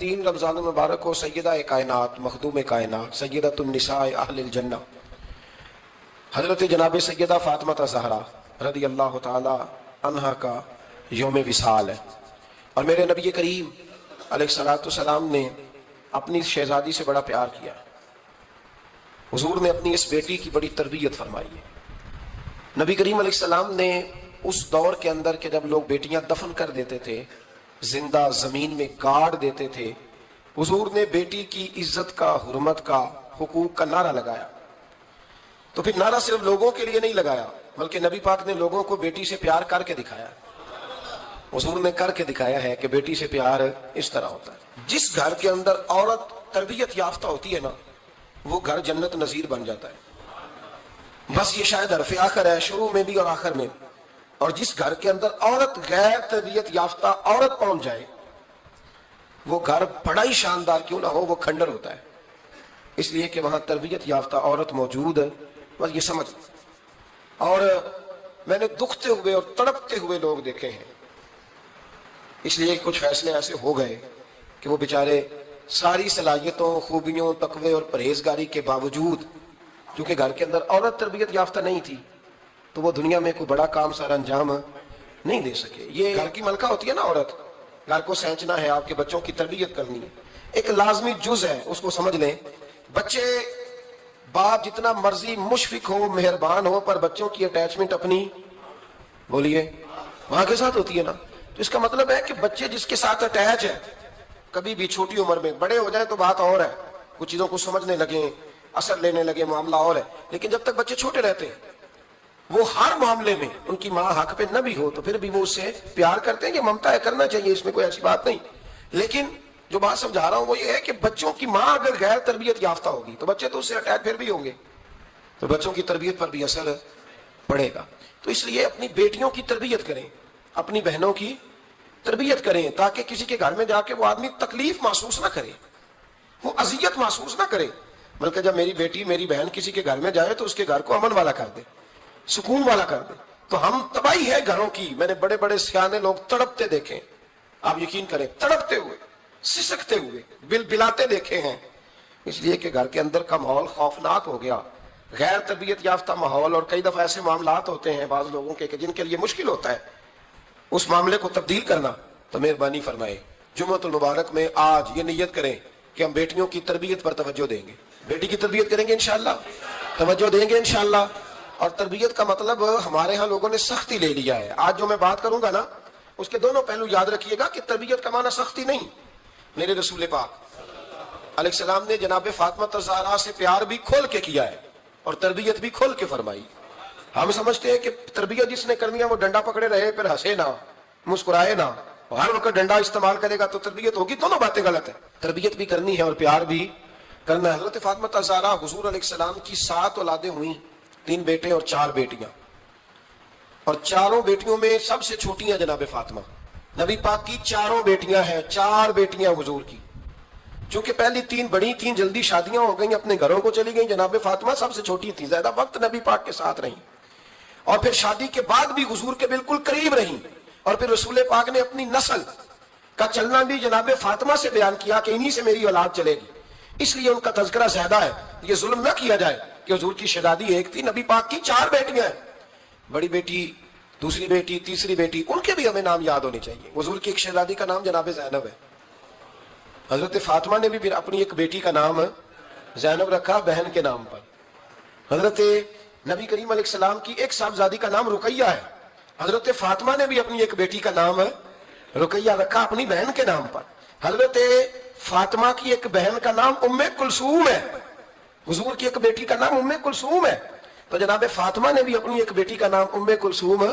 3 رمضان المبارک کو سیدہ کائنات مخدوم کائنات سیدۃ النساء اہل الجنہ حضرت جناب سیدہ فاطمہ زہرا رضی اللہ تعالی عنہا کا یوم وصال ہے، اور میرے نبی کریم علیہ الصلوۃ والسلام نے اپنی شہزادی سے بڑا پیار کیا۔ حضور نے اپنی اس بیٹی کی بڑی تربیت فرمائی ہے۔ نبی کریم علیہ السلام نے اس دور کے اندر کہ جب لوگ بیٹیاں دفن کر دیتے تھے، زندہ زمین میں گاڑ دیتے تھے، حضور نے بیٹی کی عزت کا، حرمت کا، حقوق کا نعرہ لگایا۔ تو پھر نعرہ صرف لوگوں کے لیے نہیں لگایا، بلکہ نبی پاک نے لوگوں کو بیٹی سے پیار کر کے دکھایا۔ حضور نے کر کے دکھایا ہے کہ بیٹی سے پیار اس طرح ہوتا ہے۔ جس گھر کے اندر عورت تربیت یافتہ ہوتی ہے نا، وہ گھر جنت نظیر بن جاتا ہے۔ بس یہ شاید حرف آخر ہے، شروع میں بھی اور آخر میں بھی۔ اور جس گھر کے اندر عورت غیر تربیت یافتہ عورت پہنچ جائے، وہ گھر بڑا ہی شاندار کیوں نہ ہو، وہ کھنڈر ہوتا ہے، اس لیے کہ وہاں تربیت یافتہ عورت موجود ہے۔ بس یہ سمجھ۔ اور میں نے دکھتے ہوئے اور تڑپتے ہوئے لوگ دیکھے ہیں، اس لیے کچھ فیصلے ایسے ہو گئے کہ وہ بیچارے ساری صلاحیتوں، خوبیوں، تقوی اور پرہیزگاری کے باوجود، کیونکہ گھر کے اندر عورت تربیت یافتہ نہیں تھی، تو وہ دنیا میں کوئی بڑا کام سارا انجام نہیں دے سکے۔ یہ گھر کی ملکہ ہوتی ہے نا عورت، گھر کو سینچنا ہے، آپ کے بچوں کی تربیت کرنی ہے، ایک لازمی جز ہے، اس کو سمجھ لیں۔ بچے باپ جتنا مرضی مشفق ہو، مہربان ہو، پر بچوں کی اٹیچمنٹ اپنی بولیے وہاں کے ساتھ ہوتی ہے نا۔ تو اس کا مطلب ہے کہ بچے جس کے ساتھ اٹیچ ہے، کبھی بھی چھوٹی عمر میں، بڑے ہو جائیں تو بات اور ہے، کچھ چیزوں کو سمجھنے لگیں، اثر لینے لگے، معاملہ اور ہے، لیکن جب تک بچے چھوٹے رہتے ہیں، وہ ہر معاملے میں ان کی ماں حق پہ نہ بھی ہو تو پھر بھی وہ اس سے پیار کرتے ہیں، یہ ممتا ہے، کرنا چاہیے، اس میں کوئی ایسی بات نہیں۔ لیکن جو بات سمجھا رہا ہوں وہ یہ ہے کہ بچوں کی ماں اگر غیر تربیت یافتہ ہوگی تو بچے تو اس سے اٹیچ پھر بھی ہوں گے، تو بچوں کی تربیت پر بھی اثر پڑے گا۔ تو اس لیے اپنی بیٹیوں کی تربیت کریں، اپنی بہنوں کی تربیت کریں، تاکہ کسی کے گھر میں جا کے وہ آدمی تکلیف محسوس نہ کرے، وہ اذیت محسوس نہ کرے، بلکہ جب میری بیٹی، میری بہن کسی کے گھر میں جائے تو اس کے گھر کو امن والا کر دے، سکون والا کر دے۔ تو ہم تباہی ہے گھروں کی، میں نے بڑے بڑے سیانے لوگ تڑپتے دیکھے، آپ یقین کریں، تڑپتے ہوئے، سسکتے ہوئے، بل بلاتے دیکھے ہیں، اس لیے کہ گھر کے اندر کا ماحول خوفناک ہو گیا، غیر تربیت یافتہ ماحول۔ اور کئی دفعہ ایسے معاملات ہوتے ہیں بعض لوگوں کے کہ جن کے لیے مشکل ہوتا ہے اس معاملے کو تبدیل کرنا، تو مہربانی فرمائے جمعۃ المبارک میں آج یہ نیت کریں کہ ہم بیٹیوں کی تربیت پر توجہ دیں گے، بیٹی کی تربیت کریں گے انشاءاللہ، توجہ دیں گے انشاءاللہ۔ اور تربیت کا مطلب ہمارے ہاں لوگوں نے سختی لے لیا ہے۔ آج جو میں بات کروں گا نا، اس کے دونوں پہلو یاد رکھیے گا کہ تربیت کا معنی سختی نہیں۔ میرے رسول پاک علیہ السلام نے جناب فاطمہ زہرا سے پیار بھی کھول کے کیا ہے اور تربیت بھی کھول کے فرمائی۔ ہم سمجھتے ہیں کہ تربیت جس نے کرنی ہے وہ ڈنڈا پکڑے رہے، پھر ہنسے نہ، مسکرائے نہ، ہر وقت ڈنڈا استعمال کرے گا تو تربیت ہوگی، دونوں باتیں غلط ہیں۔ تربیت بھی کرنی ہے اور پیار بھی کرنا ہے۔ حضرت فاطمہ زہرا حضور علیہ السلام کی 7 اولادیں ہوئیں، 3 بیٹے اور 4 بیٹیاں، اور چاروں بیٹیوں میں سب سے چھوٹی ہیں جناب فاطمہ۔ نبی پاک کی 4 بیٹیاں ہیں، 4 بیٹیاں حضور کی، چونکہ پہلی 3 بڑی تھیں، جلدی شادیاں ہو گئیں، اپنے گھروں کو چلی گئیں، جناب فاطمہ سب سے چھوٹی تھی، زیادہ وقت نبی پاک کے ساتھ رہیں، اور پھر شادی کے بعد بھی حضور کے بالکل قریب رہیں۔ اور پھر رسول پاک نے اپنی نسل کا چلنا بھی جناب فاطمہ سے بیان کیا کہ انہی سے میری اولاد چلے گی، اس لیے ان کا تذکرہ زیادہ ہے، یہ ظلم نہ کیا جائے کہ حضور کی شہزادی ایک تھی، نبی پاک کی 4 بیٹیاں ہیں، بڑی بیٹی، دوسری بیٹی، تیسری بیٹی، ان کے بھی ہمیں نام یاد ہونے چاہیے۔ حضور کی ایک شہزادی کا نام جناب زینب ہے، حضرت فاطمہ نے بھی پھر اپنی ایک بیٹی کا نام زینب رکھا بہن کے نام پر۔ حضرت نبی کریم علیہ السلام کی ایک صاحبزادی کا نام رقیہ ہے، حضرت فاطمہ نے بھی اپنی ایک بیٹی کا نام رقیہ رکھا اپنی بہن کے نام پر۔ حضرت فاطمہ کی ایک بہن کا نام ام کلثوم ہے، حضور کی ایک بیٹی کا نام ام کلثوم ہے، تو جناب فاطمہ نے بھی اپنی ایک بیٹی کا نام ام کلثوم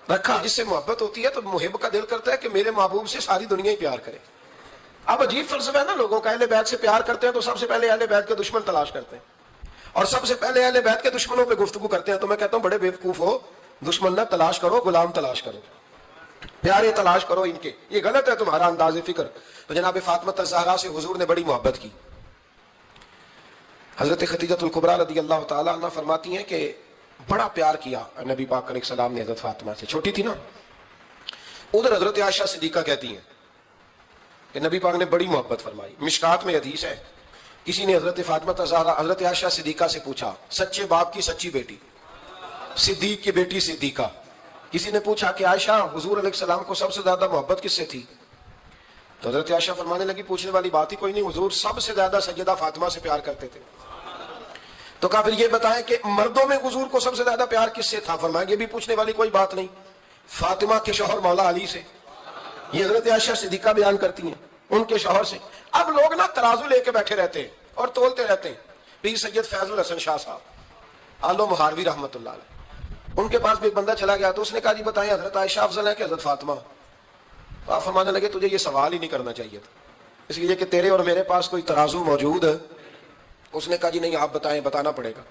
رکھا۔ جس سے محبت ہوتی ہے تو محب کا دل کرتا ہے کہ میرے محبوب سے ساری دنیا ہی پیار کرے۔ اب عجیب فلسفہ ہے نا لوگوں کا، اہل بیت سے پیار کرتے ہیں تو سب سے پہلے اہل بیت کے دشمن تلاش کرتے ہیں، اور سب سے پہلے اہل بیت کے دشمنوں پہ گفتگو کرتے ہیں۔ تو میں کہتا ہوں بڑے بیوقوف ہو، دشمن نہ تلاش کرو، غلام تلاش کرو، پیارے تلاش کرو ان کے، یہ غلط ہے تمہارا انداز فکر۔ تو جناب فاطمہ زہرا سے حضور نے بڑی محبت کی۔ حضرت خدیجہ الکبریٰ رضی اللہ تعالی عنہ فرماتی ہیں کہ بڑا پیار کیا نبی پاک علیہ السلام نے حضرت فاطمہ سے، چھوٹی تھی نا۔ ادھر حضرت عائشہ صدیقہ کہتی ہیں کہ نبی پاک نے بڑی محبت فرمائی. مشکات میں حدیث ہے, کسی نے حضرت فاطمہ زہرا حضرت عائشہ صدیقہ سے پوچھا, سچے باپ کی سچی بیٹی, صدیق کی بیٹی صدیقہ. کسی نے پوچھا کہ عائشہ حضور علیہ السلام کو سب سے زیادہ محبت کس سے تھی؟ تو حضرت عائشہ فرمانے لگی پوچھنے والی بات ہی کوئی نہیں, حضور سب سے زیادہ سیدہ فاطمہ سے پیار کرتے تھے. تو کہا پھر یہ بتائیں کہ مردوں میں حضور کو سب سے زیادہ پیار کس سے تھا؟ فرمایا یہ بھی پوچھنے والی کوئی بات نہیں, فاطمہ کے شوہر مولا علی سے. یہ حضرت عائشہ صدیقہ بیان کرتی ہیں ان کے شوہر سے. اب لوگ نا ترازو لے کے بیٹھے رہتے ہیں اور تولتے رہتے ہیں. پیر سید فیض الحسن شاہ صاحب آلو مہاروی رحمۃ اللہ علیہ, ان کے پاس بھی ایک بندہ چلا گیا تو اس نے کہا جی بتائیں حضرت عائشہ افضل ہے کہ حضرت فاطمہ؟ آپ فرمانے لگے تجھے یہ سوال ہی نہیں کرنا چاہیے تھا, اس لیے کہ تیرے اور میرے پاس کوئی ترازو موجود ہے. اس نے کہا جی نہیں آپ بتائیں, بتانا پڑے گا.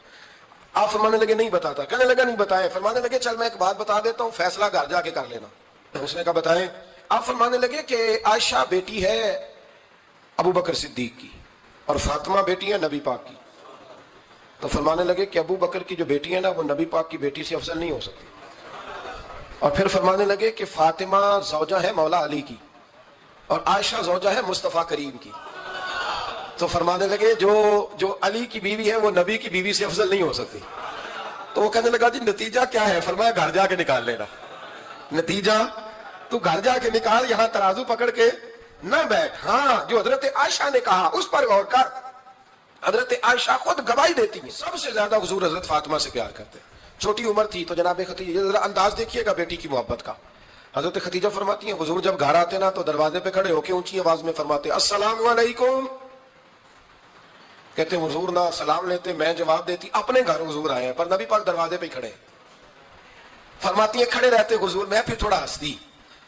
آپ فرمانے لگے نہیں بتاتا. کہنے لگا نہیں بتائیں. فرمانے لگے چل میں ایک بات بتا دیتا ہوں, فیصلہ گھر جا کے کر لینا. اس نے کہا بتائیں. آپ فرمانے لگے کہ عائشہ بیٹی ہے ابو بکر صدیق کی اور فاطمہ بیٹی ہے نبی پاک کی. تو فرمانے لگے کہ ابو بکر کی جو بیٹی ہے نا وہ نبی پاک کی بیٹی سے افضل نہیں ہو سکتی. اور پھر فرمانے لگے کہ فاطمہ زوجہ ہے مولا علی کی اور عائشہ زوجہ ہے مصطفیٰ کریم کی. تو فرمانے لگے جو علی کی بیوی ہے وہ نبی کی بیوی سے افضل نہیں ہو سکتی. تو وہ کہنے لگا جی نتیجہ کیا ہے؟ فرمایا گھر جا کے نکال لینا. نتیجہ تو گھر جا کے نکال, یہاں ترازو پکڑ کے نہ بیٹھ. ہاں جو حضرت عائشہ نے کہا اس پر غور کر. حضرت عائشہ خود گواہی دیتی ہیں سب سے زیادہ حضور حضرت فاطمہ سے پیار کرتے. چھوٹی عمر تھی تو جناب خدیجہ, ذرا انداز دیکھیے گا بیٹی کی محبت کا. حضرت خدیجہ فرماتی ہیں حضور جب گھر آتے نا تو دروازے پہ کھڑے ہو کے اونچی آواز میں فرماتے السلام علیکم. کہتے ہیں حضور نہ سلام لیتے, میں جواب دیتی اپنے گھر حضور آئے ہیں پر نبی پاک دروازے پہ کھڑے. فرماتی ہیں کھڑے رہتے حضور, میں پھر تھوڑا ہنستی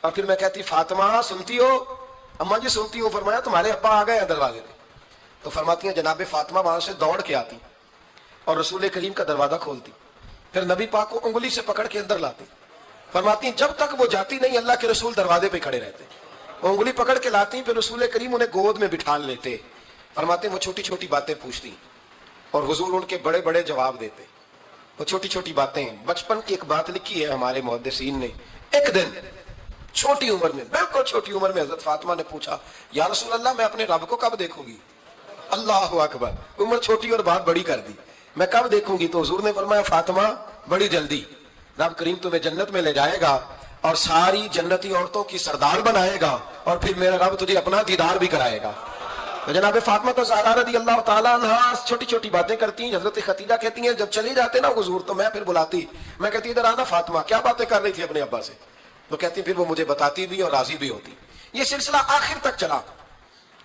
اور پھر میں کہتی فاطمہ سنتی ہو؟ اماں جی سنتی ہو. فرمایا تمہارے ابا آ گئے ہیں دروازے پہ. تو فرماتی ہیں جناب فاطمہ وہاں سے دوڑ کے آتی اور رسول کریم کا دروازہ کھولتی, پھر نبی پاک کو انگلی سے پکڑ کے اندر لاتی. فرماتی ہیں جب تک وہ جاتی نہیں اللہ کے رسول دروازے پہ کھڑے رہتے. وہ انگلی پکڑ کے لاتی, پھر رسول کریم انہیں گود میں بٹھا لیتے. فرماتے ہیں وہ چھوٹی چھوٹی باتیں پوچھتی اور حضور ان کے بڑے بڑے جواب دیتے. وہ چھوٹی چھوٹی باتیں, بچپن کی ایک بات لکھی ہے ہمارے محدثین نے. ایک دن چھوٹی عمر میں, بالکل چھوٹی عمر میں حضرت فاطمہ نے پوچھا یا رسول اللہ میں اپنے رب کو کب دیکھوں گی؟ اللہ اکبر, عمر چھوٹی اور بات بڑی کر دی. میں کب دیکھوں گی؟ تو حضور نے فرمایا فاطمہ بڑی جلدی. رب کریم تمہیں جنت میں لے جائے گا اور ساری جنتی عورتوں کی سردار بنائے گا اور پھر میرا رب تجھے اپنا دیدار بھی کرائے گا. تو جناب فاطمہ زہرا رضی اللہ تعالیٰ عنہا چھوٹی چھوٹی باتیں کرتی ہیں. حضرت خدیجہ کہتی ہیں جب چلی جاتے نا حضور تو میں پھر بلاتی, میں کہتی ادھر آنا فاطمہ, کیا باتیں کر رہی تھی اپنے ابا سے؟ تو کہتی پھر وہ مجھے بتاتی بھی اور راضی بھی ہوتی. یہ سلسلہ آخر تک چلا.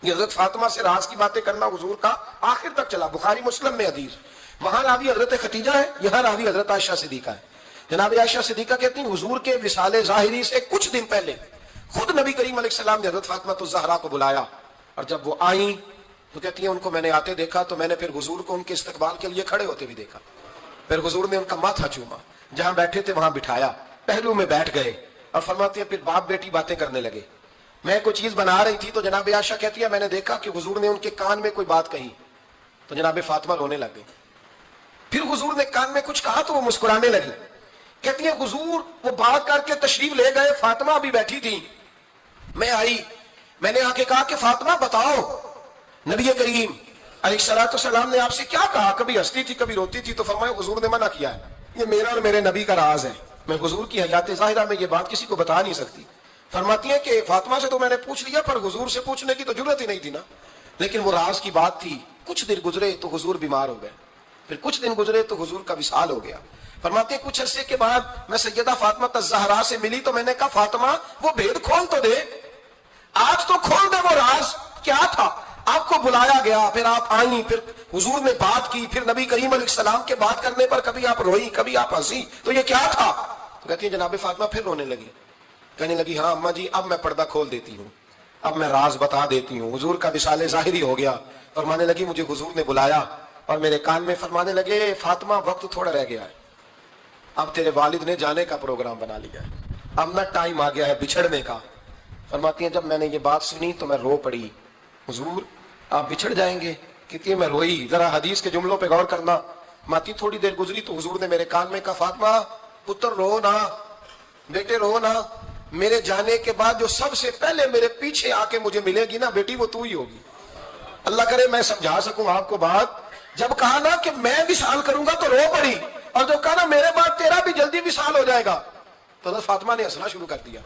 یہ حضرت فاطمہ سے راز کی باتیں کرنا حضور کا آخر تک چلا. بخاری مسلم میں حدیث, وہاں راوی حضرت خدیجہ ہے, یہاں راوی حضرت عائشہ صدیقہ ہے. جناب عائشہ صدیقہ کہتی ہیں حضور کے وصال ظاہری سے کچھ دن پہلے خود نبی کریم علیہ السلام نے حضرت فاطمہ الزہرا کو بلایا اور جب وہ آئیں تو کہتی ہیں ان کو میں نے آتے دیکھا تو میں نے پھر حضور کو ان کے استقبال کے لیے کھڑے ہوتے بھی دیکھا. پھر حضور نے ان کا ماتھا چوما, جہاں بیٹھے تھے وہاں بٹھایا, پہلو میں بیٹھ گئے اور فرماتی ہیں پھر باپ بیٹی باتیں کرنے لگے. میں کوئی چیز بنا رہی تھی تو جناب عائشہ کہتی ہے میں نے دیکھا کہ حضور نے ان کے کان میں کوئی بات کہی تو جناب فاطمہ رونے لگ گئی. پھر حضور نے کان میں کچھ کہا تو وہ مسکرانے لگی. کہتی ہیں حضور وہ بات کر کے تشریف لے گئے, فاطمہ ابھی بیٹھی تھی, میں آئی, میں نے آ کے کہا کہ فاطمہ بتاؤ نبی کریم علیہ الصلوۃ والسلام نے آپ سے کیا کہا؟ کبھی ہنستی تھی کبھی روتی تھی. تو فرمایا حضور نے منع کیا ہے, یہ میرا اور میرے نبی کا راز ہے, میں حضور کی حیات ظاہرہ میں یہ بات کسی کو بتا نہیں سکتی. فرماتی ہیں کہ فاطمہ سے تو میں نے پوچھ لیا پر حضور سے پوچھنے کی تو ضرورت ہی نہیں تھی نا, لیکن وہ راز کی بات تھی. کچھ دن گزرے تو حضور بیمار ہو گئے, پھر کچھ دن گزرے تو حضور کا وصال ہو گیا. فرماتے ہیں کچھ عرصے کے بعد میں سیدہ فاطمہ الزہرا سے ملی تو میں نے کہا فاطمہ وہ بھید کھول تو دے, آج تو کھول دے وہ راز کیا تھا. آپ کو بلایا گیا, پھر آپ آئیں, پھر حضور نے بات کی, پھر نبی کریم علیہ السلام کے بات کرنے پر کبھی آپ روئی کبھی آپ ہنسی, تو یہ کیا تھا؟ تو کہتی ہیں جناب فاطمہ پھر رونے لگی, کہنے لگی ہاں اماں جی اب میں پردہ کھول دیتی ہوں, اب میں راز بتا دیتی ہوں. حضور کا وصال ظاہری ہو گیا. فرمانے لگی مجھے حضور نے بلایا اور میرے کان میں فرمانے لگے فاطمہ وقت تھوڑا رہ گیا ہے, اب تیرے والد نے جانے کا پروگرام بنا لیا ہے, اب نہ ٹائم آ گیا ہے بچھڑنے کا. فرماتی ہیں جب میں نے یہ بات سنی تو میں رو پڑی, حضور آپ بچھڑ جائیں گے؟ کہتی ہے میں روئی. ذرا حدیث کے جملوں پہ غور کرنا. ماتی تھوڑی دیر گزری تو حضور نے میرے کان میں کہا فاطمہ پتر رو نا, بیٹے رو نا, میرے جانے کے بعد جو سب سے پہلے میرے پیچھے آ کے مجھے ملے گی نا بیٹی، وہ تو ہی ہوگی۔ اللہ کرے میں سمجھا سکوں آپ کو بات۔ جب کہا نا کہ میں وصال کروں گا تو رو پڑی، اور جب کہا نا میرے بعد تیرا بھی جلدی وصال ہو جائے گا تو حضرت فاطمہ نے ہنسنا شروع کر دیا۔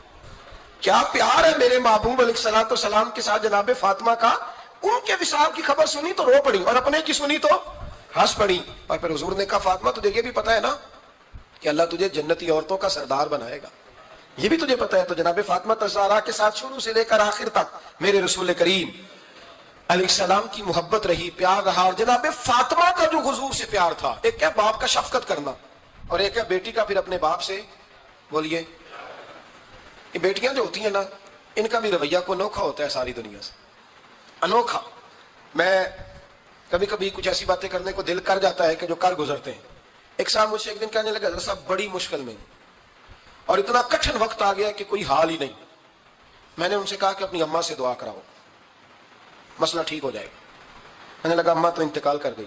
کیا پیار ہے میرے محبوب علیہ الصلوۃ والسلام کے ساتھ جناب فاطمہ کا۔ ان کے وصال کی خبر سنی تو رو پڑی، اور اپنے کی سنی تو ہنس پڑی۔ اور پھر حضور نے کہا فاطمہ تجھے یہ بھی پتا ہے نا کہ اللہ تجھے جنتی عورتوں کا سردار بنائے گا، یہ بھی تجھے پتا ہے؟ تو جناب فاطمہ الزہرا کے ساتھ شروع سے لے کر آخر تک میرے رسول کریم علیہ السلام کی محبت رہی، پیار رہا۔ اور جناب فاطمہ کا جو حضور سے پیار تھا، ایک ہے باپ کا شفقت کرنا، اور ایک ہے بیٹی کا پھر اپنے باپ سے، بولیے، یہ بیٹیاں جو ہوتی ہیں نا، ان کا بھی رویہ کو انوکھا ہوتا ہے ساری دنیا سے، انوکھا۔ میں کبھی کبھی کچھ ایسی باتیں کرنے کو دل کر جاتا ہے کہ جو کر گزرتے ہیں۔ ایک صاحب مجھ سے ایک دن کہنے لگا حضرت صاحب بڑی مشکل میں، اور اتنا کٹھن وقت آ گیا کہ کوئی حال ہی نہیں۔ میں نے ان سے کہا کہ اپنی اماں سے دعا کراؤ، مسئلہ ٹھیک ہو جائے گا۔ میں نے لگا اماں تو انتقال کر گئی،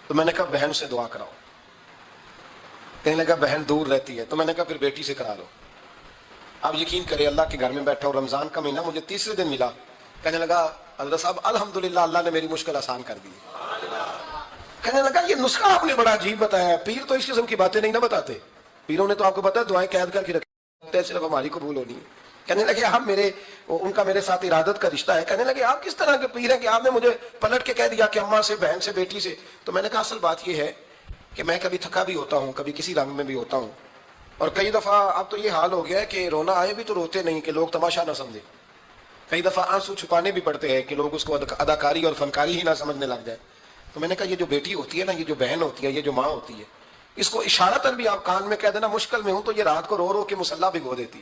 تو میں نے کہا بہن سے دعا کراؤ۔ کہنے لگا بہن دور رہتی ہے، تو میں نے کہا پھر بیٹی سے کرا لو۔ آپ یقین کریں اللہ کے گھر میں بیٹھا ہوں، رمضان کا مہینہ مجھے تیسرے دن ملا، کہنے لگا حضرت صاحب الحمدللہ اللہ نے میری مشکل آسان کر دی۔ کہنے لگا یہ نسخہ آپ نے بڑا عجیب بتایا، پیر تو اس قسم کی باتیں نہیں نہ بتاتے، پیروں نے تو آپ کو پتا ہے دعائیں قید کر کے رکھتے ہیں، صرف ہماری قبول ہونی ہے۔ کہنے لگے آپ ان کا میرے ساتھ ارادت کا رشتہ ہے۔ کہنے لگے آپ کس طرح کے پیر ہیں کہ آپ نے مجھے پلٹ کے کہہ دیا کہ اماں سے، بہن سے، بیٹی سے؟ تو میں نے کہا اصل بات یہ ہے کہ میں کبھی تھکا بھی ہوتا ہوں، کبھی کسی رنگ میں بھی ہوتا ہوں، اور کئی دفعہ اب تو یہ حال ہو گیا ہے کہ رونا آئے بھی تو روتے نہیں کہ لوگ تماشا نہ سمجھے، کئی دفعہ آنسو چھپانے بھی پڑتے ہیں کہ لوگ اس کو اداکاری اور فنکاری ہی نہ سمجھنے لگ جائے۔ تو میں نے کہا یہ جو بیٹی ہوتی ہے نا، یہ جو بہن ہوتی ہے، یہ جو ماں ہوتی ہے، اس کو اشارتاً بھی آپ کان میں کہہ دینا مشکل میں ہوں تو یہ رات کو رو رو کے مصلی بھگو دیتی،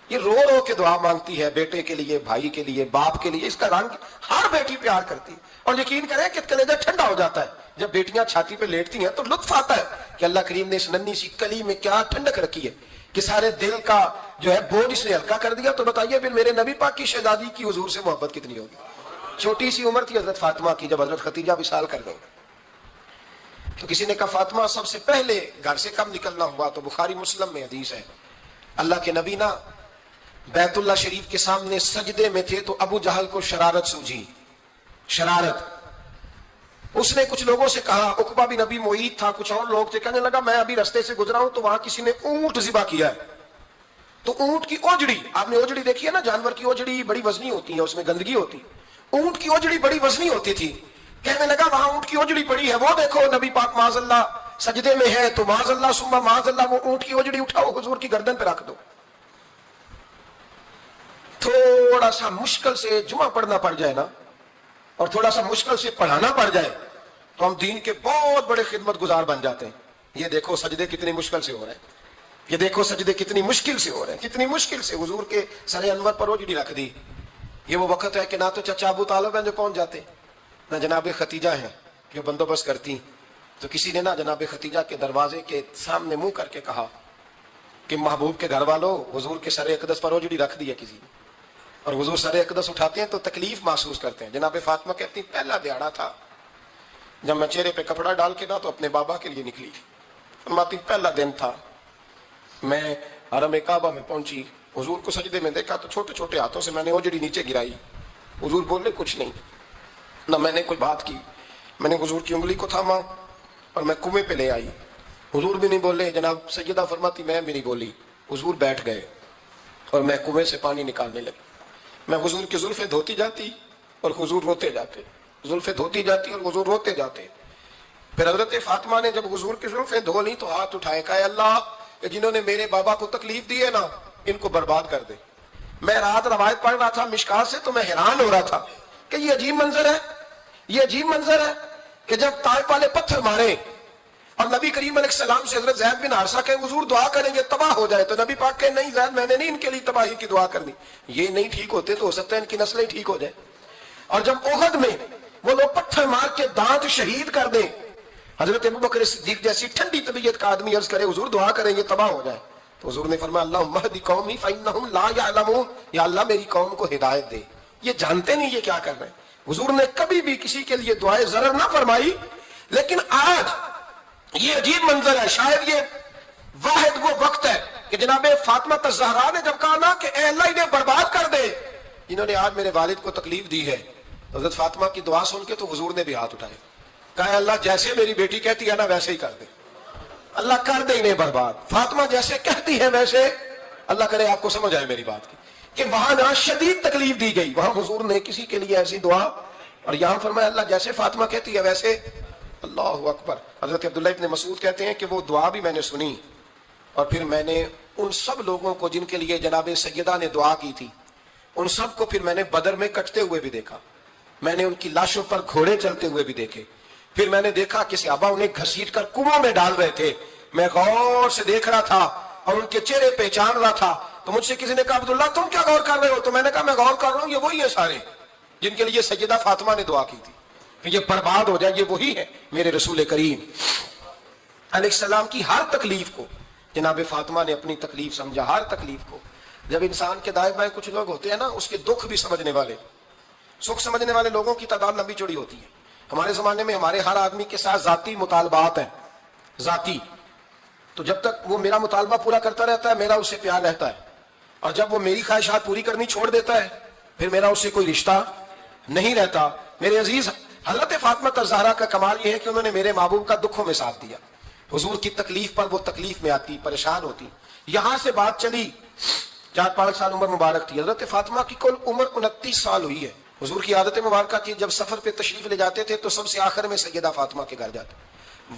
یہ رو رو کے دعا مانگتی ہے بیٹے کے لیے، بھائی کے لیے، باپ کے لیے۔ اس کا رنگ ہر بیٹی پیار کرتی ہے، اور یقین کریں کہ کلیجہ ٹھنڈا ہو جاتا ہے جب بیٹیاں چھاتی پہ لیٹتی ہیں، تو لطف آتا ہے کہ اللہ کریم نے اس ننھی سی کلی میں کیا ٹھنڈک رکھی ہے کہ سارے دل کا جو ہے بوجھ اس نے ہلکا کر دیا۔ تو بتائیے پھر میرے نبی پاک کی شہزادی کی حضور سے محبت کتنی ہوگی۔ چھوٹی سی عمر تھی حضرت فاطمہ کی جب حضرت ختیجہ وصال کر گئی، تو کسی نے کہا فاطمہ سب سے پہلے گھر سے کم نکلنا ہوا، تو بخاری مسلم میں حدیث ہے اللہ کے نبی نا بیت اللہ شریف کے سامنے سجدے میں تھے تو ابو جہل کو شرارت سوجھی، شرارت۔ اس نے کچھ لوگوں سے کہا، عقبہ بن نبی معیط تھا، کچھ اور لوگ تھے، کہنے لگا میں ابھی رستے سے گزرا ہوں تو وہاں کسی نے اونٹ ذبح کیا ہے، تو اونٹ کی اوجڑی، آپ نے اوجڑی دیکھی ہے نا، جانور کی اوجڑی بڑی وزنی ہوتی ہے، اس میں گندگی ہوتی، اونٹ کی اوجڑی بڑی وزنی ہوتی تھی۔ کہنے لگا وہاں اونٹ کی اوجڑی پڑی ہے، وہ دیکھو نبی پاک معاذ اللہ سجدے میں ہے، تو معاذ اللہ ثم معاذ اللہ وہ اونٹ کی اوجڑی اٹھاؤ حضور کی گردن پہ رکھ دو۔ تھوڑا سا مشکل سے جمعہ پڑھنا پڑ جائے نا، اور تھوڑا سا مشکل سے پڑھانا پڑ جائے تو ہم دین کے بہت بڑے خدمت گزار بن جاتے ہیں۔ یہ دیکھو سجدے کتنی مشکل سے ہو رہے ہیں، یہ دیکھو سجدے کتنی مشکل سے ہو رہے ہیں، کتنی مشکل سے حضور کے سر انور پر اوجڑی رکھ دی۔ یہ وہ وقت ہے کہ نہ تو چچا ابو طالب ہیں جو پہنچ جاتے، نہ جناب ختیجہ ہیں جو بندوبست کرتی، تو کسی نے نہ جناب ختیجہ کے دروازے کے سامنے منہ کر کے کہا کہ محبوب کے گھر والوں حضور کے سر اقدس پر اوجڑی رکھ دی ہے کسی نے، اور حضور سر اقدس اٹھاتے ہیں تو تکلیف محسوس کرتے ہیں۔ جناب فاطمہ کہتی پہلا دیہڑا تھا جب میں چہرے پہ کپڑا ڈال کے نہ تو اپنے بابا کے لیے نکلی، فرماتی پہلا دن تھا، میں حرم کعبہ میں پہنچی، حضور کو سجدے میں دیکھا تو چھوٹے چھوٹے ہاتھوں سے میں نے اوجڑی نیچے گرائی، حضور بولے کچھ نہیں، نہ میں نے کوئی بات کی، میں نے حضور کی انگلی کو تھاما اور میں کنویں پہ لے آئی، حضور بھی نہیں بولے، جناب سیدہ فرماتی میں بھی نہیں بولی، حضور بیٹھ گئے اور میں کنویں سے پانی نکالنے لگی، میں حضور کی زلفیں دھوتی جاتی اور حضور روتے جاتے، زلفیں دھوتی جاتی اور حضور روتے جاتے۔ پھر حضرت فاطمہ نے جب حضور کی زلفیں دھو لی تو ہاتھ اٹھائے، کہا اللہ جنہوں نے میرے بابا کو تکلیف دی ہے نا ان کو برباد کر دے۔ میں رات روایت پڑھ رہا تھا مشکات سے تو میں حیران ہو رہا تھا کہ یہ عجیب منظر ہے، یہ عجیب منظر ہے کہ جب طائف والے پتھر مارے اور نبی کریم علیہ السلام سے حضرت زید بن حارثہ کہیں حضور دعا کریں گے تباہ ہو جائے، تو نبی پاک کہیں نہیں زید میں نے نہیں ان کے لیے تباہی کی دعا کرنی، یہ نہیں ٹھیک ہوتے تو ہو سکتا ہے ان کی نسلیں ٹھیک ہو جائے۔ اور جب احد میں وہ لوگ پتھر مار کے دانت شہید کر دیں، حضرت ابوبکر صدیق جیسی ٹھنڈی طبیعت کا آدمی عرض کرے حضور دعا کریں گے تباہ ہو جائے، تو حضور نے فرمایا اللہم اہد قومی فإنہم لا یعلمون، یا اللہ میری قوم کو ہدایت دے، یہ جانتے نہیں یہ کیا کر رہے ہیں۔ حضور نے کبھی بھی کسی کے لیے دعائے ضرر نہ فرمائی، لیکن آج یہ عجیب منظر ہے، شاید یہ واحد وہ وقت ہے کہ جناب فاطمہ الزہرا نے جب کہا نا کہ اے اللہ انہیں برباد کر دے جنہوں نے آج میرے والد کو تکلیف دی ہے، تو حضرت فاطمہ کی دعا سن کے تو حضور نے بھی ہاتھ اٹھائے، کہا اللہ جیسے میری بیٹی کہتی ہے نا ویسے ہی کر دے، اللہ کر دے انہیں برباد، فاطمہ جیسے کہتی ہے ویسے، اللہ کرے آپ کو سمجھ آئے میری بات کی کہ وہاں نہ شدید تکلیف دی گئی، وہاں حضور نے کسی کے لیے ایسی دعا، اور یہاں فرمایا اللہ جیسے فاطمہ کہتی ہے ویسے، اللہ اکبر۔ حضرت عبداللہ ابن مسعود کہتے ہیں کہ وہ دعا بھی میں نے سنی، اور پھر میں نے ان سب لوگوں کو جن کے لیے جناب سیدہ نے دعا کی تھی، ان سب کو پھر میں نے بدر میں کٹتے ہوئے بھی دیکھا، میں نے ان کی لاشوں پر گھوڑے چلتے ہوئے بھی دیکھے، پھر میں نے دیکھا کہ صحابہ انہیں گھسیٹ کر کنووں میں ڈال رہے تھے، میں غور سے دیکھ رہا تھا اور ان کے چہرے پہچان رہا تھا، تو مجھ سے کسی نے کہا عبداللہ تم کیا غور کر رہے ہو؟ تو میں نے کہا میں غور کر رہا ہوں یہ وہی ہے سارے جن کے لیے سیدہ فاطمہ نے دعا کی تھی کہ یہ برباد ہو جائے، یہ وہی ہے میرے رسول کریم علیہ السلام کی ہر تکلیف کو جناب فاطمہ نے اپنی تکلیف سمجھا، ہر تکلیف کو۔ جب انسان کے دائیں بائیں کچھ لوگ ہوتے ہیں نا اس کے دکھ بھی سمجھنے والے، سکھ سمجھنے والے لوگوں کی تعداد لمبی چوڑی ہوتی ہے۔ ہمارے زمانے میں ہمارے ہر آدمی کے ساتھ ذاتی مطالبات ہیں، ذاتی، تو جب تک وہ میرا مطالبہ پورا کرتا رہتا ہے میرا اس سے پیار رہتا ہے، اور جب وہ میری خواہشات پوری کرنی چھوڑ دیتا ہے پھر میرا اس سے کوئی رشتہ نہیں رہتا۔ میرے عزیز حضرت فاطمہ الزہرا کا کمال یہ ہے کہ انہوں نے میرے محبوب کا دکھوں میں ساتھ دیا، حضور کی تکلیف پر وہ تکلیف میں آتی، پریشان ہوتی۔ یہاں سے بات چلی 4-5 سال عمر مبارک تھی، حضرت فاطمہ کی کل عمر 29 سال ہوئی ہے۔ حضور کی عادت مبارکہ تھی جب سفر پہ تشریف لے جاتے تھے تو سب سے آخر میں سیدہ فاطمہ کے گھر جاتے،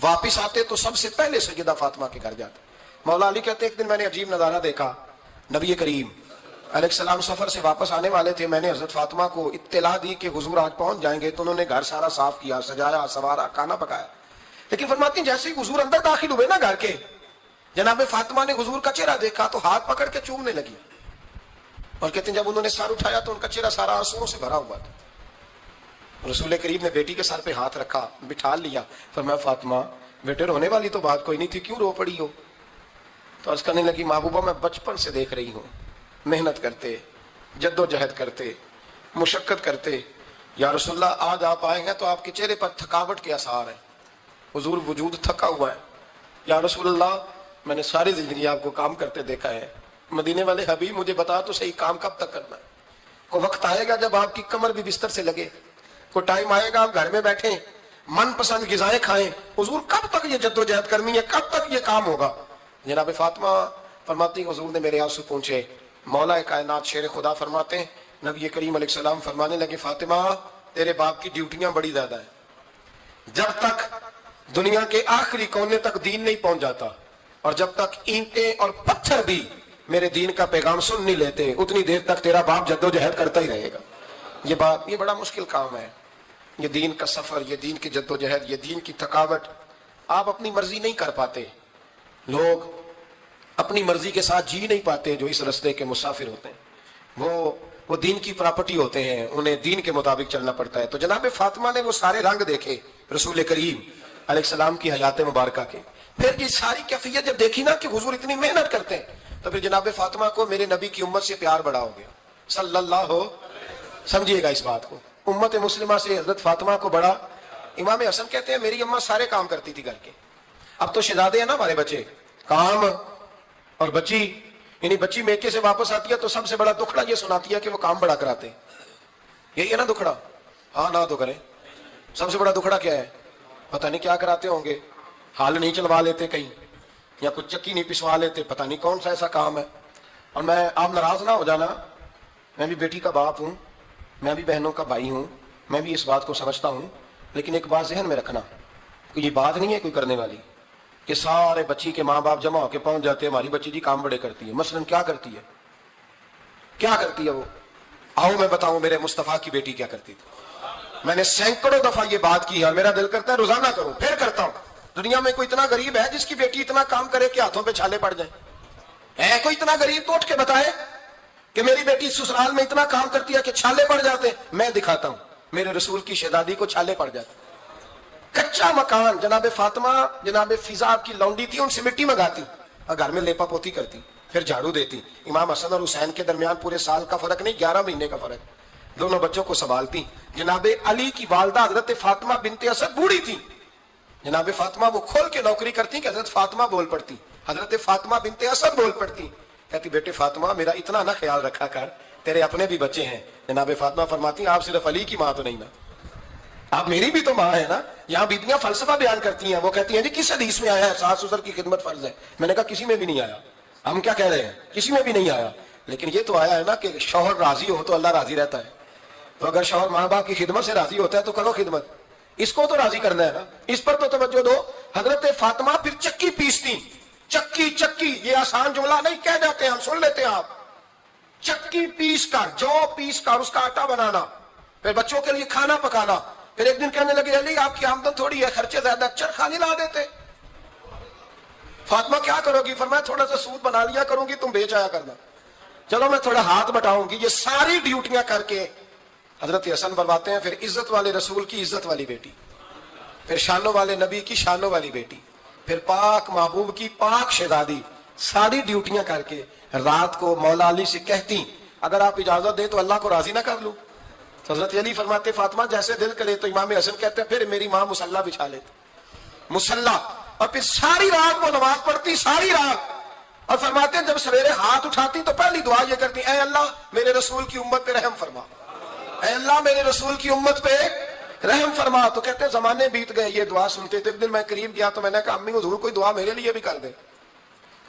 واپس آتے تو سب سے پہلے سیدہ فاطمہ کے گھر جاتے۔ مولا علی کہتے ایک دن میں نے عجیب نظارہ دیکھا، نبی کریم علیہ السلام سفر سے واپس آنے والے تھے، میں نے حضرت فاطمہ کو اطلاع دی کہ حضور آج پہنچ جائیں گے، تو انہوں نے گھر سارا صاف کیا، سجایا، سوارا، کھانا پکایا، لیکن فرماتی ہیں جیسے ہی حضور اندر داخل ہوئے نا گھر کے، جناب فاطمہ نے حضور کا چہرہ دیکھا تو ہاتھ پکڑ کے چومنے لگی، اور کہتے ہیں جب انہوں نے سر اٹھایا تو ان کا چہرہ سارا آنسوؤں سے بھرا ہوا تھا۔ رسول کریم نے بیٹی کے سر پہ ہاتھ رکھا، بٹھا لیا، فرمایا فاطمہ بیٹے رونے والی تو بات کوئی نہیں تھی، کیوں رو پڑی ہو؟ تو عرض کرنے لگی محبوبہ میں بچپن سے دیکھ رہی ہوں محنت کرتے، جد و جہد کرتے، مشقت کرتے، یا رسول اللہ آج آپ آئے ہیں تو آپ کے چہرے پر تھکاوٹ کے آثار ہیں، حضور وجود تھکا ہوا ہے، یا رسول اللہ میں نے ساری زندگی آپ کو کام کرتے دیکھا ہے، مدینے والے حبیب مجھے بتا تو صحیح کام کب تک کرنا ہے؟ کوئی وقت آئے گا جب آپ کی کمر بھی بستر سے لگے، کوئی ٹائم آئے گا آپ گھر میں بیٹھیں من پسند غذائیں کھائیں، حضور کب تک یہ جد و جہد کرنی ہے، کب تک یہ کام ہوگا؟ جناب فاطمہ فرماتی ہیں حضور نے میرے آنسو پونچھے، مولا کائنات شیر خدا فرماتے ہیں نبی کریم علیہ السلام فرمانے لگے فاطمہ تیرے باپ کی ڈیوٹیاں بڑی زیادہ ہیں، جب تک دنیا کے آخری کونے تک دین نہیں پہنچ جاتا اور جب تک اینٹیں اور پتھر بھی میرے دین کا پیغام سن نہیں لیتے اتنی دیر تک تیرا باپ جد و جہد کرتا ہی رہے گا۔ یہ بڑا مشکل کام ہے، یہ دین کا سفر، یہ دین کی جد و جہد، یہ دین کی تھکاوٹ۔ آپ اپنی مرضی نہیں کر پاتے، لوگ اپنی مرضی کے ساتھ جی نہیں پاتے جو اس رستے کے مسافر ہوتے ہیں، وہ دین کی پراپرٹی ہوتے ہیں، انہیں دین کے مطابق چلنا پڑتا ہے۔ تو جناب فاطمہ نے وہ سارے رنگ دیکھے رسول کریم علیہ السلام کی حیات مبارکہ کے، پھر یہ ساری کیفیت جب دیکھی نا کہ حضور اتنی محنت کرتے ہیں تو پھر جناب فاطمہ کو میرے نبی کی امت سے پیار بڑا ہو گیا صلی اللہ ہو، سمجھیے گا اس بات کو، امت مسلمہ سے حضرت فاطمہ کو بڑا۔ امام حسن کہتے ہیں میری اماں سارے کام کرتی تھی گھر کے، اب تو شہزادے ہیں نا ہمارے بچے، کام اور بچی، یعنی بچی میکے سے واپس آتی ہے تو سب سے بڑا دکھڑا یہ سناتی ہے کہ وہ کام بڑا کراتے ہیں، یہی ہے نا دکھڑا؟ ہاں نہ تو کریں، سب سے بڑا دکھڑا کیا ہے؟ پتہ نہیں کیا کراتے ہوں گے، ہال نہیں چلوا لیتے کہیں، یا کچھ چکی نہیں پسوا لیتے، پتہ نہیں کون سا ایسا کام ہے۔ اور میں آپ ناراض نہ ہو جانا، میں بھی بیٹی کا باپ ہوں، میں بھی بہنوں کا بھائی ہوں، میں بھی اس بات کو سمجھتا ہوں، لیکن ایک بات ذہن میں رکھنا کہ یہ بات نہیں ہے کوئی کرنے والی کہ سارے بچی کے ماں باپ جمع ہو کے پہنچ جاتے ہیں ہماری بچی جی کام بڑے کرتی ہے۔ مثلاً کیا کرتی ہے؟ کیا کرتی ہے وہ؟ آؤ میں بتاؤں میرے مصطفیٰ کی بیٹی کیا کرتی تھی۔ میں نے سینکڑوں دفعہ یہ بات کی ہے، میرا دل کرتا ہے روزانہ کروں، پھر کرتا ہوں۔ دنیا میں کوئی اتنا غریب ہے جس کی بیٹی اتنا کام کرے کہ ہاتھوں پہ چھالے پڑ جائیں؟ ہے کوئی اتنا غریب تو اٹھ کے بتائے کہ میری بیٹی سسرال میں اتنا کام کرتی ہے کہ چھالے پڑ جاتے ہیں؟ میں دکھاتا ہوں، میرے رسول کی شہزادی کو چھالے پڑ جاتے۔ کچا مکان، جناب فاطمہ جناب فضا کی لونڈی تھی، ان سے مٹی منگاتی اور گھر میں لیپا پوتی کرتی، پھر جھاڑو دیتی۔ امام حسن اور حسین کے درمیان پورے سال کا فرق نہیں، 11 مہینے کا فرق، دونوں بچوں کو سنبھالتی۔ جناب علی کی والدہ حضرت فاطمہ بنت اسد بوڑھی تھی، جناب فاطمہ وہ کھول کے نوکری کرتی کہ حضرت فاطمہ بول پڑتی، حضرت فاطمہ بنت اسد بول پڑتی، کہتی بیٹے فاطمہ میرا اتنا نہ خیال رکھا کر، تیرے اپنے بھی بچے ہیں۔ جناب فاطمہ فرماتی آپ صرف علی کی ماں تو نہیں نا، آپ میری بھی تو ماں ہے نا۔ یہاں بیبیاں فلسفہ بیان کرتی ہیں، وہ کہتی ہیں جی کس حدیث میں آیا ہے ساس سسر کی خدمت فرض ہے؟ میں نے کہا کسی میں بھی نہیں آیا۔ ہم کیا کہہ رہے ہیں؟ کسی میں بھی نہیں آیا، لیکن یہ تو آیا ہے نا کہ شوہر راضی ہو تو اللہ راضی رہتا ہے۔ تو اگر شوہر ماں باپ کی خدمت سے راضی ہوتا ہے تو کرو خدمت، اس کو تو راضی کرنا ہے نا، اس پر تو توجہ دو۔ حضرت فاطمہ پھر چکی پیستی، چکی چکی، یہ آسان جملہ نہیں کہہ جاتے ہیں ہم، سن لیتے ہیں آپ۔ چکی پیس کر، جو پیس کر اس کا آٹا بنانا، پھر بچوں کے لیے کھانا پکانا۔ پھر ایک دن کہنے لگے علی آپ کی آمدن تھوڑی ہے، خرچے زیادہ، چرخا نہیں لا دیتے؟ فاطمہ کیا کرو گی؟ فرمایا تھوڑا سا سود بنا لیا کروں گی، تم بیچ آیا کرنا۔ چلو میں تھوڑا ہاتھ بٹاؤں گی۔ یہ ساری ڈیوٹیاں کر کے حضرت حسن فرماتے ہیں پھر عزت والے رسول کی عزت والی بیٹی، پھر شانوں والے نبی کی شانوں والی بیٹی، پھر پاک محبوب کی پاک شہزادی، ساری ڈیوٹیاں کر کے رات کو مولا علی سے کہتی اگر آپ اجازت دیں تو اللہ کو راضی نہ کر لوں؟ حضرت علی فرماتے فاطمہ جیسے دل کرے۔ تو امام حسن کہتے ہیں پھر میری ماں مصلی بچھا لیتی، مصلی، اور پھر ساری رات وہ نماز پڑھتی، ساری رات، اور فرماتے ہیں جب سویرے ہاتھ اٹھاتی تو پہلی دعا یہ کرتی اے اللہ میرے رسول کی امت پہ رحم فرما، اے اللہ میرے رسول کی امت پہ رحم فرما۔ تو کہتے ہیں زمانے بیت گئے یہ دعا سنتے تھے۔ ایک دن میں قریب گیا تو میں نے کہا امی حضور کوئی دعا میرے لیے بھی کر دیں،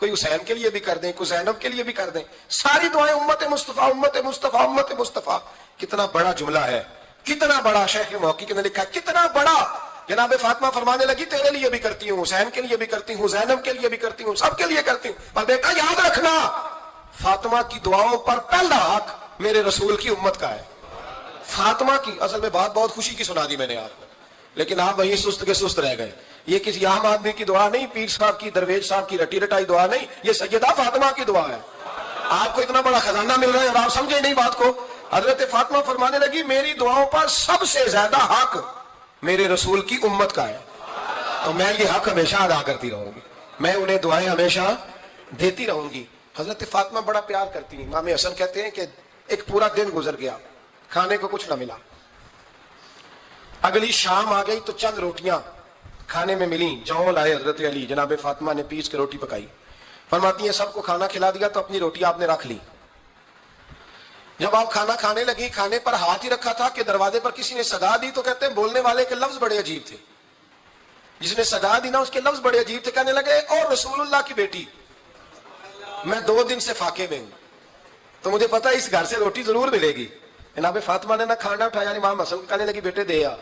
کوئی حسین کے لیے بھی کر دیں، کوئی زینب کے لیے بھی کر دیں۔ ساری دعائیں امت مصطفیٰ امت مصطفیٰ امت مصطفیٰ۔ کتنا بڑا جملہ ہے، کتنا بڑا شیخ موقع نے لکھا، کتنا بڑا۔ جناب فاطمہ فرمانے لگی تیرے لیے بھی کرتی ہوں، حسین کے لیے بھی کرتی ہوں، زینب کے لیے بھی کرتی ہوں، سب کے لیے کرتی ہوں، پر بیٹا یاد رکھنا فاطمہ کی دعاؤں پر پہلا حق میرے رسول کی امت کا ہے۔ فاطمہ کی اصل میں بات بہت خوشی کی سنا دی میں نے آپ کو، لیکن آپ وہیں سست کے سست رہ گئے۔ یہ کسی عام آدمی کی دعا نہیں، پیر صاحب کی، درویش صاحب کی رٹی رٹائی دعا نہیں، یہ سیدہ فاطمہ کی دعا ہے۔ آپ کو اتنا بڑا خزانہ مل رہا ہے اور آپ سمجھے نہیں بات کو۔ حضرت فاطمہ فرمانے لگی میری دعاؤں پر سب سے زیادہ حق میرے رسول کی امت کا ہے، تو میں یہ حق ہمیشہ ادا کرتی رہوں گی، میں انہیں دعائیں ہمیشہ دیتی رہوں گی۔ حضرت فاطمہ بڑا پیار کرتی ہیں۔ امام حسن کہتے ہیں کہ ایک پورا دن گزر گیا، کھانے کو کچھ نہ ملا، اگلی شام آ گئی تو چند روٹیاں کھانے میں ملیں، جاؤ لائے حضرت علی، جناب فاطمہ نے پیس کے روٹی پکائی، فرماتی ہیں سب کو کھانا کھلا دیا تو اپنی روٹی آپ نے رکھ لی۔ جب آپ کھانا کھانے لگی، کھانے پر ہاتھ ہی رکھا تھا کہ دروازے پر کسی نے صدا دی، تو کہتے ہیں بولنے والے کے لفظ بڑے عجیب تھے، جس نے صدا دی نا اس کے لفظ بڑے عجیب تھے، کہنے لگے اور رسول اللہ کی بیٹی میں 2 دن سے فاقے میں ہوں، تو مجھے پتا اس گھر سے روٹی ضرور ملے گی۔ جناب فاطمہ نے نہ کھانا اٹھایا، امام حسن کہنے لگی بیٹے دے آ۔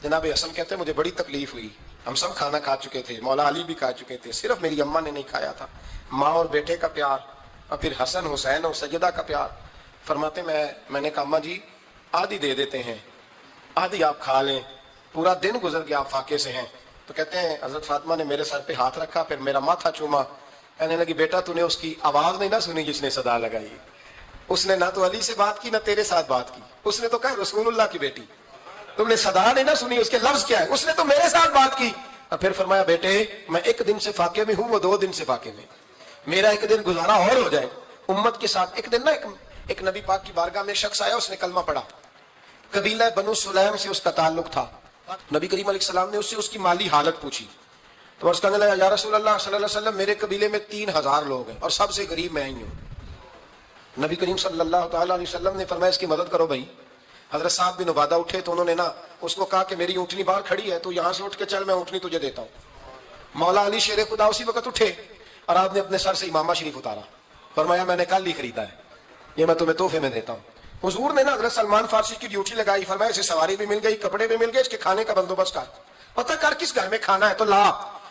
جناب حسن کہتے ہیں مجھے بڑی تکلیف ہوئی، ہم سب کھانا کھا چکے تھے، مولا علی بھی کھا چکے تھے، صرف میری اماں نے نہیں کھایا تھا۔ ماں اور بیٹے کا پیار، اور پھر حسن حسین اور سیدہ کا پیار۔ فرماتے میں نے کہا اماں جی آدھی دے دیتے ہیں، آدھی آپ کھا لیں، پورا دن گزر گیا آپ فاقے سے ہیں۔ تو کہتے ہیں حضرت فاطمہ نے میرے سر پہ ہاتھ رکھا، پھر میرا ماتھا چوما، کہنے لگی بیٹا تو نے اس کی آواز نہیں نہ سنی جس نے صدا لگائی، اس نے نہ تو علی سے بات کی نہ تیرے ساتھ بات کی، اس نے تو کہا رسول اللہ کی بیٹی، تم نے صدا نہیں نہ سنی، اس کے لفظ کیا ہے، اس نے تو میرے ساتھ بات کی۔ اور پھر فرمایا بیٹے میں 1 دن سے فاقے میں ہوں، وہ 2 دن سے فاقے میں، میرا 1 دن گزارا اور ہو جائے امت کے ساتھ۔ ایک دن نا ایک نبی پاک کی بارگاہ میں شخص آیا، اس نے کلمہ پڑھا، قبیلہ بنو سلیم سے اس کا تعلق تھا۔ نبی کریم علیہ السلام نے اس سے اس کی مالی حالت پوچھی، تو اس کہنے لگا یا رسول اللہ صلی اللہ علیہ وسلم میرے قبیلے میں 3000 لوگ ہیں اور سب سے غریب میں ہی ہوں۔ نبی کریم صلی اللہ تعالیٰ علیہ وسلم نے فرمایا اس کی مدد کرو بھائی۔ حضرت صاحب بن عبادہ اٹھے تو انہوں نے نا اس کو کہا کہ میری اونٹنی باہر کھڑی ہے، تو یہاں سے اٹھ کے چل، میں اونٹنی تجھے دیتا ہوں۔ مولا علی شیر خدا اسی وقت اٹھے اور آپ نے اپنے سر سے امامہ شریف اتارا، فرمایا میں نے کل ہی خریدا ہے، یہ میں تمہیں تحفے میں دیتا ہوں۔ حضور نے نا حضرت سلمان فارسی کی ڈیوٹی لگائی، فرمایا اسے سواری بھی مل گئی، کپڑے بھی مل گئے، اس کے کھانے کا بندوبست کر، پتہ کر کس گھر میں کھانا ہے تو لا۔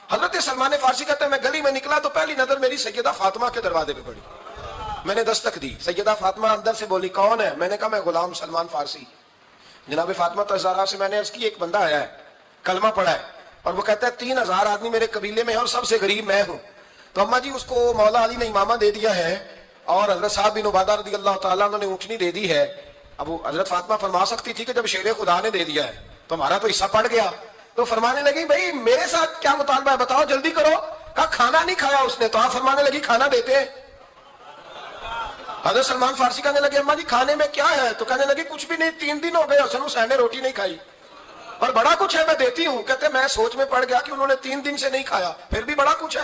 حضرت سلمان فارسی کہتے ہیں میں گلی میں نکلا تو پہلی نظر میری سیدہ فاطمہ کے دروازے پہ پڑی، میں نے دستک دی، سیدہ فاطمہ اندر سے بولی کون ہے؟ میں نے کہا میں غلام سلمان فارسی۔ جناب فاطمہ تزارہ سے میں نے عرض کی ایک بندہ آیا ہے، کلمہ پڑھا ہے، اور وہ کہتا ہے 3000 آدمی میرے قبیلے میں ہیں اور سب سے غریب میں ہوں۔ تو اماں جی اس کو مولا علی نے امامہ دے دیا ہے اور حضرت صاحب بن عبادہ رضی اللہ تعالیٰ عنہ نے اونٹنی دے دی ہے۔ اب وہ حضرت فاطمہ فرما سکتی تھی کہ جب شیر خدا نے دے دیا ہے تو ہمارا تو حصہ پڑ گیا، تو فرمانے لگی بھائی میرے ساتھ کیا مطالبہ ہے بتاؤ جلدی کرو۔ کہا کھانا نہیں کھایا اس نے، تو آپ فرمانے لگی کھانا دیتے ہیں۔ حضرت سلمان فارسی کہنے لگے اماں جی کھانے میں کیا ہے؟ تو کہنے لگی کچھ بھی نہیں، 3 دن ہو گئے حسن حسین نے روٹی نہیں کھائی، اور بڑا کچھ ہے میں دیتی ہوں۔ کہتے میں سوچ میں پڑ گیا کہ انہوں نے 3 دن سے نہیں کھایا، پھر بھی بڑا کچھ ہے۔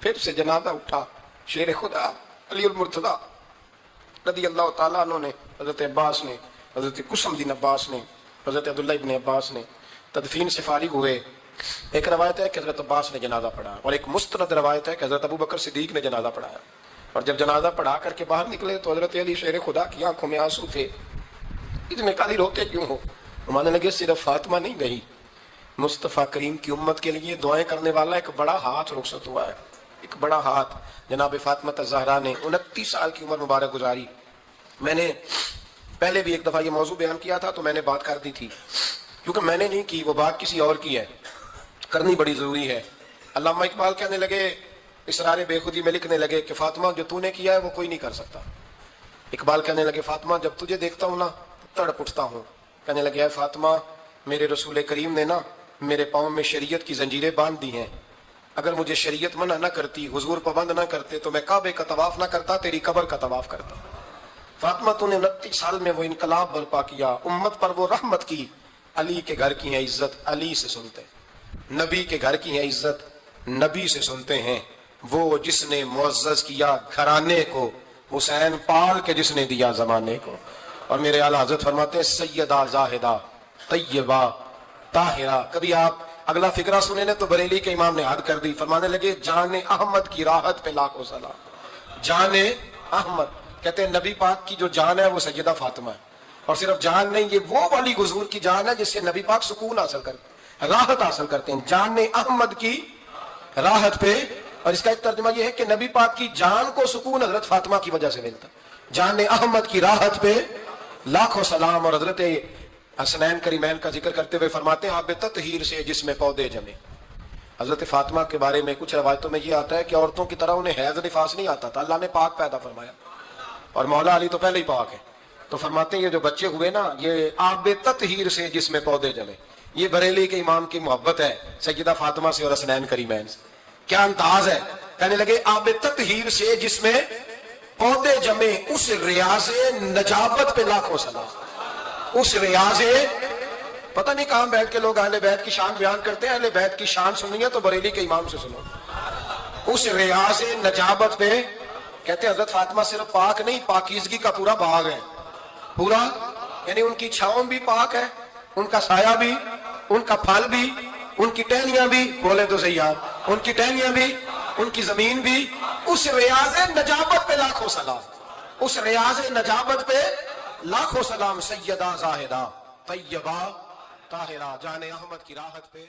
پھر سے جنازہ اٹھا. شیر خدا علی المرتضیٰ رضی اللہ تعالیٰ عنہ نے، حضرت عباس نے، حضرت قسم بن عباس نے، حضرت عبداللہ ابن عباس نے تدفین سے فارغ ہوئے. ایک روایت ہے کہ حضرت عباس نے جنازہ پڑھا، اور ایک مستند روایت ہے کہ حضرت ابو بکر صدیق نے جنازہ پڑھایا. اور جب جنازہ پڑھا کر کے باہر نکلے تو حضرت علی شیر خدا کی آنکھوں میں آنسو تھے. اتنے قالی روتے کیوں ہو؟ ماننے لگے صرف فاطمہ نہیں گئی، مصطفیٰ کریم کی امت کے لیے دعائیں کرنے والا ایک بڑا ہاتھ رخصت ہوا ہے. ایک بڑا ہاتھ جناب فاطمہ الزہرا نے 29 سال کی عمر مبارک گزاری. میں نے پہلے بھی ایک دفعہ یہ موضوع بیان کیا تھا تو میں نے بات کر دی تھی، کیونکہ میں نے نہیں کی، وہ بات کسی اور کی ہے، کرنی بڑی ضروری ہے. علامہ اقبال کہنے لگے، اسرار بے خودی میں لکھنے لگے کہ فاطمہ جو تو نے کیا ہے وہ کوئی نہیں کر سکتا. اقبال کہنے لگے فاطمہ جب تجھے دیکھتا ہوں نا تڑپ اٹھتا ہوں. کہنے لگے اے فاطمہ میرے رسول کریم نے نا میرے پاؤں میں شریعت کی زنجیریں باندھ دی ہیں، اگر مجھے شریعت منع نہ کرتی، حضور پابند نہ کرتے تو میں کعبے کا طواف نہ کرتا، تیری قبر کا طواف کرتا. فاطمہ تو نے 29 سال میں وہ انقلاب برپا کیا، امت پر وہ رحمت کی. علی کے گھر کی ہے عزت علی سے سنتے، نبی کے گھر کی ہے عزت نبی سے سنتے ہیں. وہ جس نے معزز کیا گھرانے کو، حسین پال کے جس نے دیا زمانے کو. اور میرے اعلیٰ حضرت فرماتے ہیں سیدہ زاہدہ طیبہ طاہرہ. کبھی آپ اگلا فقرہ سنے نے تو بریلی کے امام نے حد کر دی، فرمانے لگے جان احمد کی راحت پہ لاکھوں سلام. جان احمد کہتے ہیں نبی پاک کی جو جان ہے وہ سیدہ فاطمہ ہے. اور صرف جان نہیں، یہ وہ والی حضور کی جان ہے جس سے نبی پاک سکون حاصل کرتے، راحت حاصل کرتے ہیں. جان احمد کی راحت پہ. اور اس کا ایک ترجمہ یہ ہے کہ نبی پاک کی جان کو سکون حضرت فاطمہ کی وجہ سے ملتا. جان احمد کی راحت پہ لاکھوں سلام. اور حضرت حسنین کریمین کا ذکر کرتے ہوئے فرماتے ہیں آب تطہیر سے جس میں پودے جمے. حضرت فاطمہ کے بارے میں کچھ روایتوں میں یہ آتا ہے کہ عورتوں کی طرح انہیں حیض نفاس نہیں آتا تھا، اللہ نے پاک پیدا فرمایا. اور مولا علی تو پہلے ہی پاک ہے، تو فرماتے ہیں یہ جو بچے ہوئے نا یہ آب تطہیر سے جس میں پودے جمے. یہ بریلی کے امام کی محبت ہے سیدہ فاطمہ سے اور حسنین کریمین سے. کیا انداز ہے! کہنے لگے آب تطہیر سے جس میں پودے جمے، اس ریاض نجابت پہ لاکھوں سلام. اس ریاض، پتہ نہیں کہاں بیٹھ کے لوگ اہل بیت کی شان بیان کرتے ہیں، اہل بیت کی شان سننی ہے تو بریلی کے امام سے سنو. اس ریاض نجابت پہ کہتے ہیں حضرت فاطمہ صرف پاک نہیں، پاکیزگی کا پورا باغ ہے. پورا یعنی ان کی چھاؤں بھی پاک ہے، ان کا سایہ بھی، ان کا پھل بھی، ان کی ٹہنیاں بھی، بولے تو صحیح آپ، ان کی ٹہنیاں بھی، ان کی زمین بھی. اس ریاض نجابت پہ لاکھوں سلام. اس ریاض نجابت پہ لاکھوں سلام. سیدہ زاہدہ طیبہ طاہرہ جان احمد کی راحت پہ